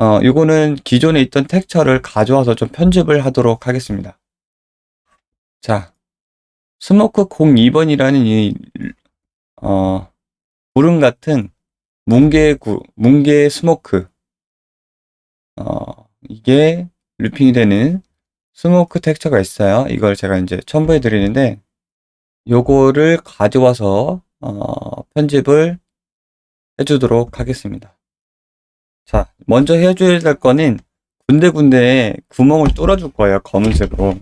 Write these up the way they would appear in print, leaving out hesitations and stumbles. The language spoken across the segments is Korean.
요거는 기존에 있던 텍스처를 가져와서 좀 편집을 하도록 하겠습니다. 자, 스모크 02번이라는 이, 구름 같은 뭉게 스모크, 이게 루핑이 되는 스모크 텍스처가 있어요. 이걸 제가 이제 첨부해 드리는데, 요거를 가져와서, 편집을 해주도록 하겠습니다. 자, 먼저 해줘야 될 거는 군데군데에 구멍을 뚫어줄 거예요. 검은색으로.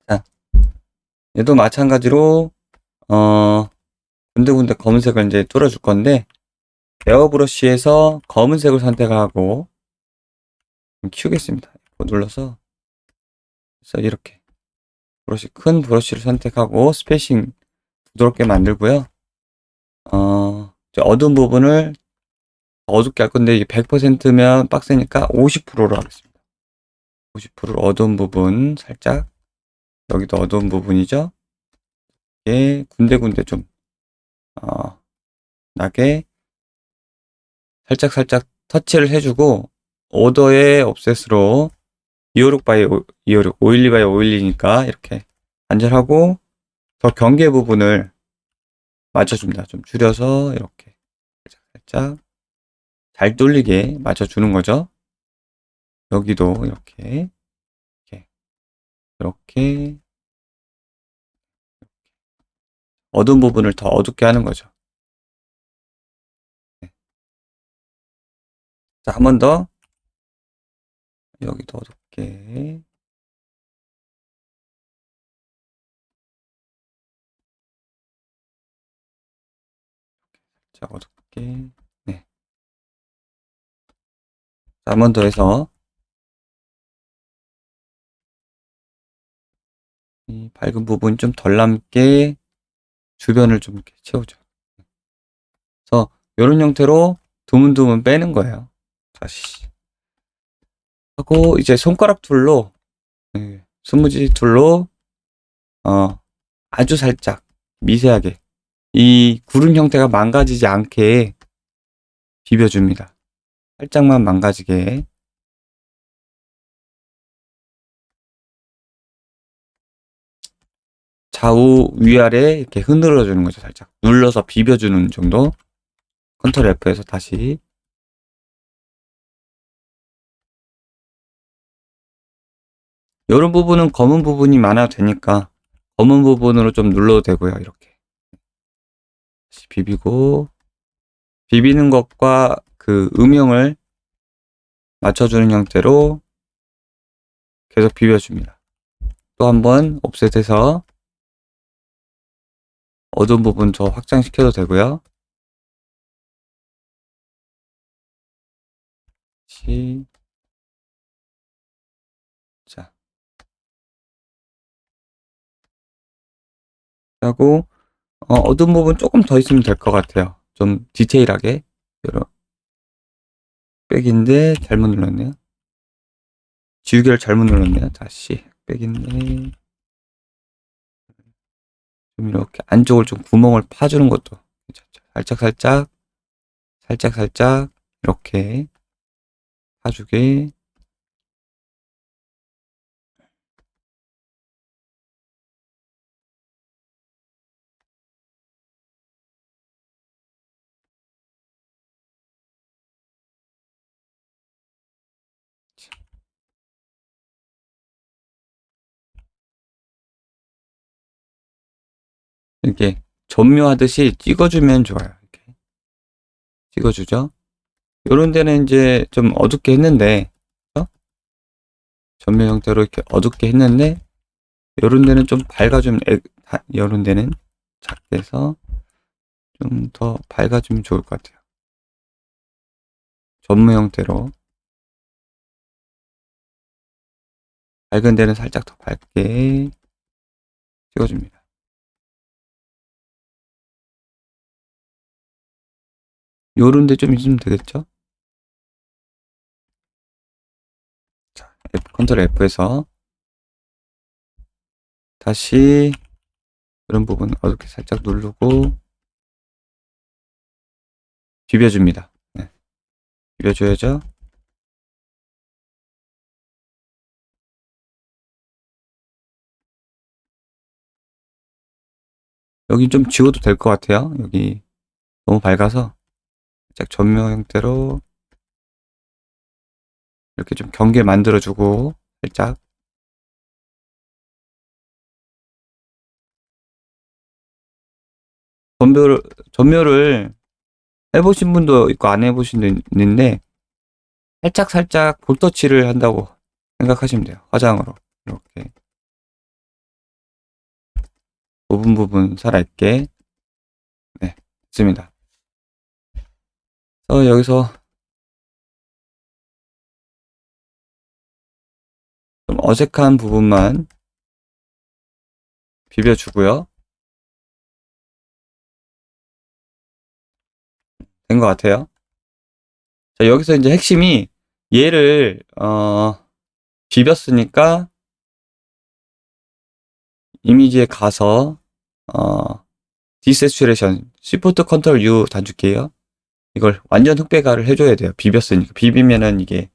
자, 얘도 마찬가지로, 군데군데 검은색을 이제 뚫어줄 건데, 에어브러쉬에서 검은색을 선택하고, 키우겠습니다. 눌러서, 그래서 이렇게. 큰 브러쉬를 선택하고, 스페이싱 부드럽게 만들고요. 어두운 부분을 어둡게 할 건데, 이게 100%면 빡세니까 50%로 하겠습니다. 50% 어두운 부분 살짝, 여기도 어두운 부분이죠. 이게 군데군데 좀, 나게 살짝 터치를 해주고, 오더의 옵셋으로 256 바이 256, 512 바이 512니까 이렇게 단절하고, 더 경계 부분을 맞춰줍니다. 좀 줄여서 이렇게 살짝 잘 뚫리게 맞춰주는 거죠. 여기도 이렇게 어두운 부분을 더 어둡게 하는 거죠. 네. 자, 한 번 더. 여기도 어둡게. 자, 어둡게. 네. 자, 한 번 더 해서 이 밝은 부분 좀 덜 남게 주변을 좀 이렇게 채우죠. 그래서 이런 형태로 드문드문 빼는 거예요. 다시 하고 이제 손가락 툴로, 스무지 툴로 아주 살짝 미세하게 이 구름 형태가 망가지지 않게 비벼줍니다. 살짝만 망가지게. 좌우 위아래 이렇게 흔들어 주는 거죠. 살짝 눌러서 비벼주는 정도. 컨트롤 F에서 다시. 이런 부분은 검은 부분이 많아도 되니까 검은 부분으로 좀 눌러도 되고요. 이렇게 다시 비비고, 비비는 것과 그 음영을 맞춰주는 형태로 계속 비벼줍니다. 또 한번 옵셋해서 어두운 부분 더 확장시켜도 되고요. 다시. 자, 하고 어두운 부분 조금 더 있으면 될 것 같아요. 좀 디테일하게. 이런 백인데 잘못 눌렀네요. 지우개를 잘못 눌렀네요. 다시 백인데 좀 이렇게 안쪽을 좀 구멍을 파주는 것도 괜찮죠. 살짝 이렇게 파주게. 이렇게 점묘하듯이 찍어주면 좋아요. 이렇게 찍어주죠. 요런 데는 이제 좀 어둡게 했는데, 점묘 형태로 이렇게 어둡게 했는데, 요런 데는 좀 밝아주면, 요런 데는 작게 해서 좀 더 밝아주면 좋을 것 같아요. 점묘 형태로. 밝은 데는 살짝 더 밝게 찍어줍니다. 요런 데 좀 있으면 되겠죠? 자, 컨트롤 F에서 다시 이런 부분 어둡게 살짝 누르고 비벼줍니다. 네. 비벼줘야죠. 여기 좀 지워도 될 것 같아요. 여기 너무 밝아서 살짝 전면 형태로 이렇게 좀 경계 만들어주고 살짝 전묘를 해보신 분도 있고 안 해보신 분도 있는데 살짝 볼터치를 한다고 생각하시면 돼요. 화장으로 이렇게 부분 살아있게. 네, 됐습니다. 여기서 좀 어색한 부분만 비벼주고요. 된 것 같아요. 자, 여기서 이제 핵심이 얘를 비볐으니까 이미지에 가서 디세츄레이션 Shift Ctrl U 단축키예요. 이걸 완전 흑백화를 해줘야 돼요. 비볐으니까. 비비면은 이게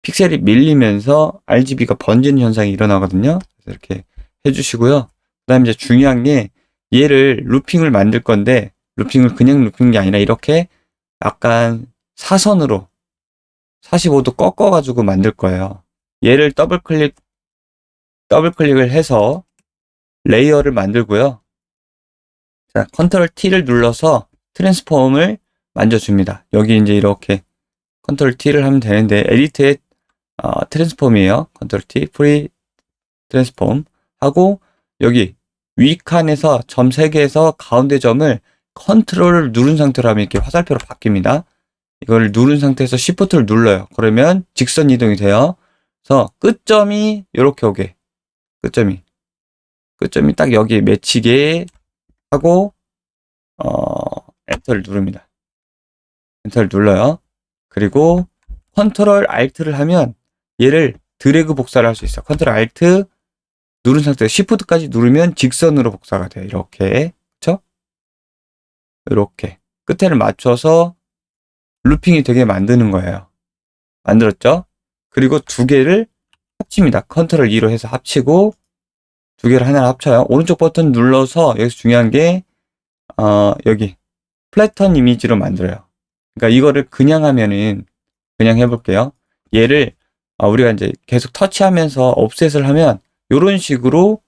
픽셀이 밀리면서 RGB가 번지는 현상이 일어나거든요. 그래서 이렇게 해주시고요. 그 다음에 이제 중요한 게 얘를 루핑을 만들 건데 루핑을 그냥 루핑이 아니라 이렇게 약간 사선으로 45도 꺾어가지고 만들 거예요. 얘를 더블클릭을 해서 레이어를 만들고요. 자, 컨트롤 T를 눌러서 트랜스폼을 만져줍니다. 여기 이제 이렇게 컨트롤 T를 하면 되는데 에디트의 트랜스폼이에요. 컨트롤 T, 프리 트랜스폼 하고 여기 위 칸에서 점 3개에서 가운데 점을 컨트롤을 누른 상태로 하면 이렇게 화살표로 바뀝니다. 이걸 누른 상태에서 Shift를 눌러요. 그러면 직선 이동이 돼요. 그래서 끝점이 이렇게 오게. 끝점이 딱 여기 맺히게 하고 엔터를 누릅니다. 엔터를 눌러요. 그리고 컨트롤 Alt를 하면 얘를 드래그 복사를 할 수 있어. 컨트롤 Alt 누른 상태에서 Shift까지 누르면 직선으로 복사가 돼요. 이렇게. 그쵸? 이렇게. 끝에를 맞춰서 루핑이 되게 만드는 거예요. 만들었죠? 그리고 두 개를 합칩니다. 컨트롤 2로 해서 합치고 두 개를 하나로 합쳐요. 오른쪽 버튼 눌러서 여기서 중요한 게 여기 플래턴 이미지로 만들어요. 그러니까 이거를 그냥 하면은 그냥 해볼게요. 얘를 우리가 이제 계속 터치하면서 옵셋을 하면 이런 식으로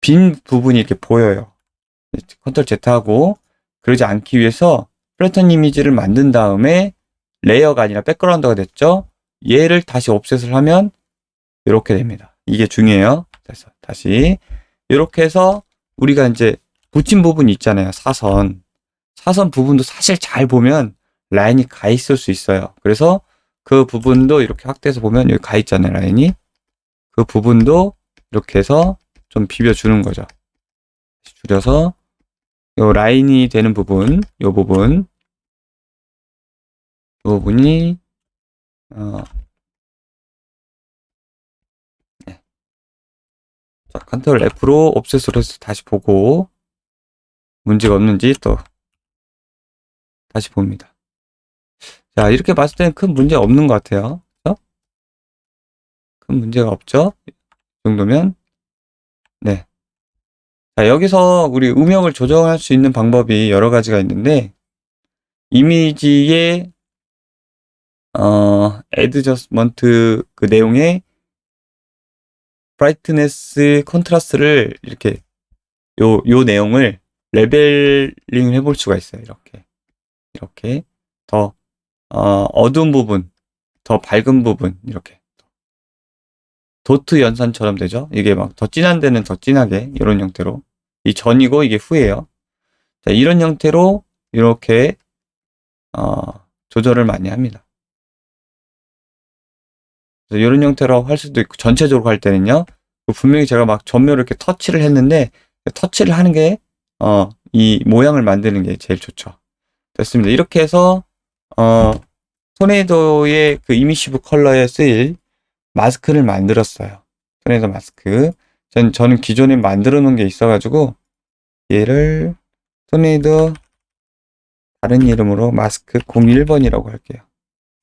빈 부분이 이렇게 보여요. 컨트롤 Z 하고 그러지 않기 위해서 플래턴 이미지를 만든 다음에 레이어가 아니라 백그라운드가 됐죠. 얘를 다시 옵셋을 하면 이렇게 됩니다. 이게 중요해요. 그래서 다시 이렇게 해서 우리가 이제 붙인 부분이 있잖아요. 사선 부분도 사실 잘 보면 라인이 가 있을 수 있어요. 그래서 그 부분도 이렇게 확대해서 보면 여기 가 있잖아요. 라인이. 그 부분도 이렇게 해서 좀 비벼주는 거죠. 줄여서 요 라인이 되는 부분, 요 부분이 네. 자, 컨트롤 F로 옵셋으로 해서 다시 보고 문제가 없는지 또 다시 봅니다. 자, 이렇게 봤을 때는 큰 문제 없는 것 같아요. 그렇죠? 큰 문제가 없죠? 이 정도면 네. 자, 여기서 우리 음영을 조정할 수 있는 방법이 여러 가지가 있는데 이미지의 애드저스먼트 그 내용에 브라이트네스 컨트라스트를 이렇게 요 내용을 레벨링을 해볼 수가 있어요. 이렇게 더 어두운 부분, 더 밝은 부분 이렇게 도트 연산처럼 되죠. 이게 막 더 진한 데는 더 진하게 이런 형태로 이 전이고 이게 후예요. 자, 이런 형태로 이렇게 조절을 많이 합니다. 그래서 이런 형태로 할 수도 있고 전체적으로 할 때는요. 분명히 제가 막 전면을 이렇게 터치를 했는데 터치를 하는 게 이 모양을 만드는 게 제일 좋죠. 됐습니다. 이렇게 해서 토네이도의 그 이미시브 컬러에 쓰일 마스크를 만들었어요. 토네이도 마스크. 저는 기존에 만들어 놓은 게 있어가지고 얘를 토네이도 다른 이름으로 마스크 01번이라고 할게요.